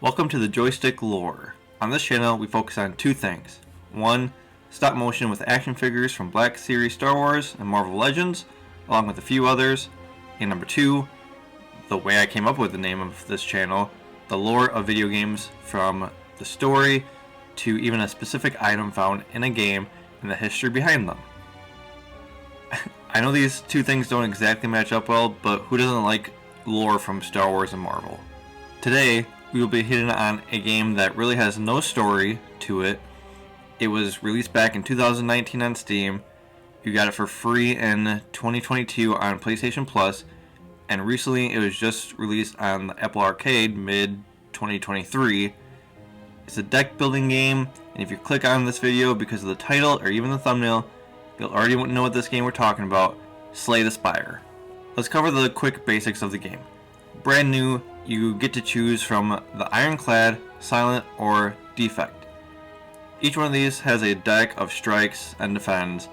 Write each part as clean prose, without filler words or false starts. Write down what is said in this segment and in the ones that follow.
Welcome to the Joystick lore. On this channel, we focus on two things. One, stop motion with action figures from Black Series Star Wars and Marvel Legends, along with a few others. And number two, the way I came up with the name of this channel, the lore of video games from the story to even a specific item found in a game and the history behind them. I know these two things don't exactly match up well, but who doesn't like lore from Star Wars and Marvel? Today, we will be hitting on a game that really has no story to it. It was released back in 2019 on Steam. You got it for free in 2022 on PlayStation Plus, and recently it was just released on the Apple Arcade mid-2023. It's a deck building game, and if you click on this video because of the title or even the thumbnail, you'll already know what this game we're talking about, Slay the Spire. Let's cover the quick basics of the game. Brand new, you get to choose from the Ironclad, Silent, or Defect. Each one of these has a deck of strikes and defends,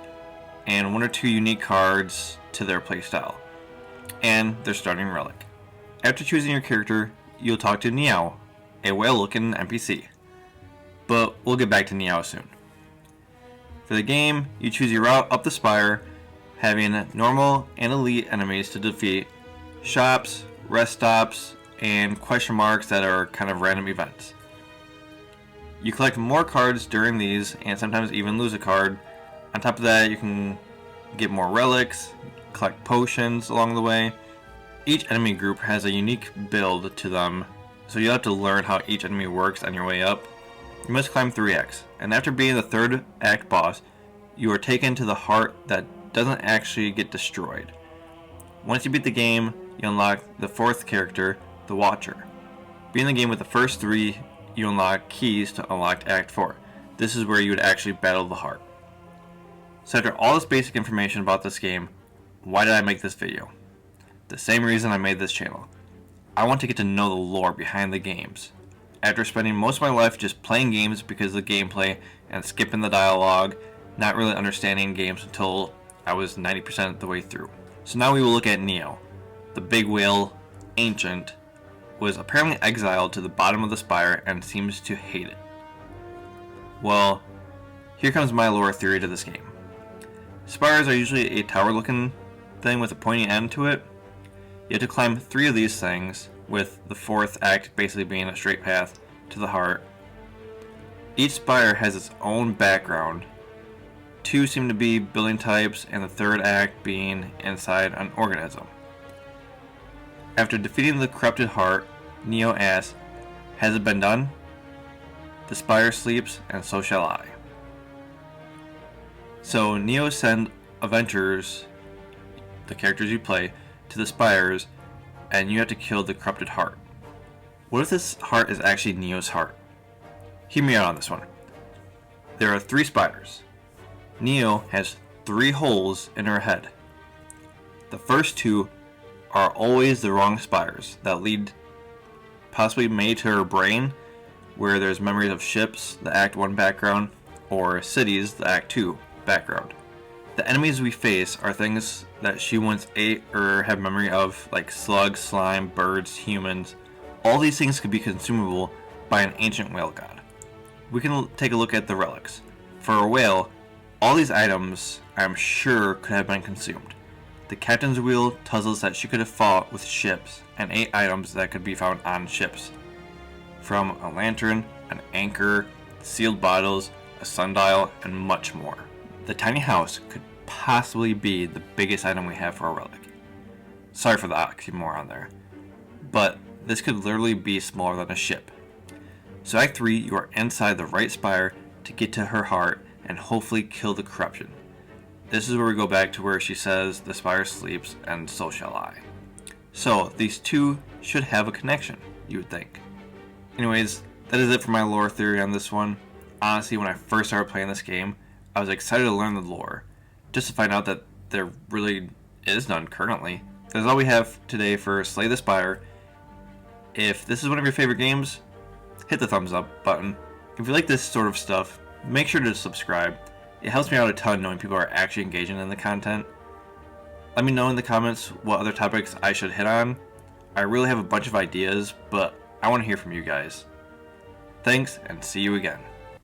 and one or two unique cards to their playstyle, and their starting relic. After choosing your character, you'll talk to Neow, a whale-looking NPC. But we'll get back to Neow soon. For the game, you choose your route up the spire, having normal and elite enemies to defeat, shops, rest stops, and question marks that are kind of random events. You collect more cards during these and sometimes even lose a card. On top of that, you can get more relics, collect potions along the way. Each enemy group has a unique build to them, so you'll have to learn how each enemy works on your way up. You must climb 3 acts, and after being the 3rd act boss, you are taken to the heart that doesn't actually get destroyed. Once you beat the game, you unlock the 4th character, the Watcher. Being in the game with the first 3, you unlock keys to unlock Act 4. This is where you would actually battle the heart. So after all this basic information about this game, why did I make this video? The same reason I made this channel. I want to get to know the lore behind the games. After spending most of my life just playing games because of the gameplay and skipping the dialogue, not really understanding games until I was 90% of the way through. So now we will look at Neow. The big whale, ancient, was apparently exiled to the bottom of the spire and seems to hate it. Well, here comes my lore theory to this game. Spires are usually a tower looking thing with a pointy end to it. You have to climb 3 of these things, with the 4th act basically being a straight path to the heart. Each spire has its own background. 2 seem to be building types, and the 3rd act being inside an organism. After defeating the corrupted heart, Neow asks, "Has it been done? The spire sleeps, and so shall I." So Neow sends adventurers, the characters you play, to the spires, and you have to kill the corrupted heart. What if this heart is actually Neow's heart? Hear me out on this one. There are 3 spires. Neow has 3 holes in her head. The first 2 are always the wrong spires that lead possibly made to her brain, where there's memories of ships, the Act 1 background, or cities, the Act 2 background. The enemies we face are things that she once ate or have memory of, like slugs, slime, birds, humans. All these things could be consumable by an ancient whale god. We can take a look at the relics. For a whale, all these items, I'm sure, could have been consumed. The captain's wheel tells us that she could have fought with ships and 8 items that could be found on ships. From a lantern, an anchor, sealed bottles, a sundial, and much more. The tiny house could possibly be the biggest item we have for a relic. Sorry for the oxymoron there, but this could literally be smaller than a ship. So Act 3, you are inside the right spire to get to her heart and hopefully kill the corruption. This is where we go back to where she says, "The spire sleeps, and so shall I." So these 2 should have a connection, you would think. Anyways, that is it for my lore theory on this one. Honestly, when I first started playing this game, I was excited to learn the lore, just to find out that there really is none currently. That's all we have today for Slay the Spire. If this is one of your favorite games, hit the thumbs up button. If you like this sort of stuff, make sure to subscribe. It helps me out a ton knowing people are actually engaging in the content. Let me know in the comments what other topics I should hit on. I really have a bunch of ideas, but I want to hear from you guys. Thanks, and see you again.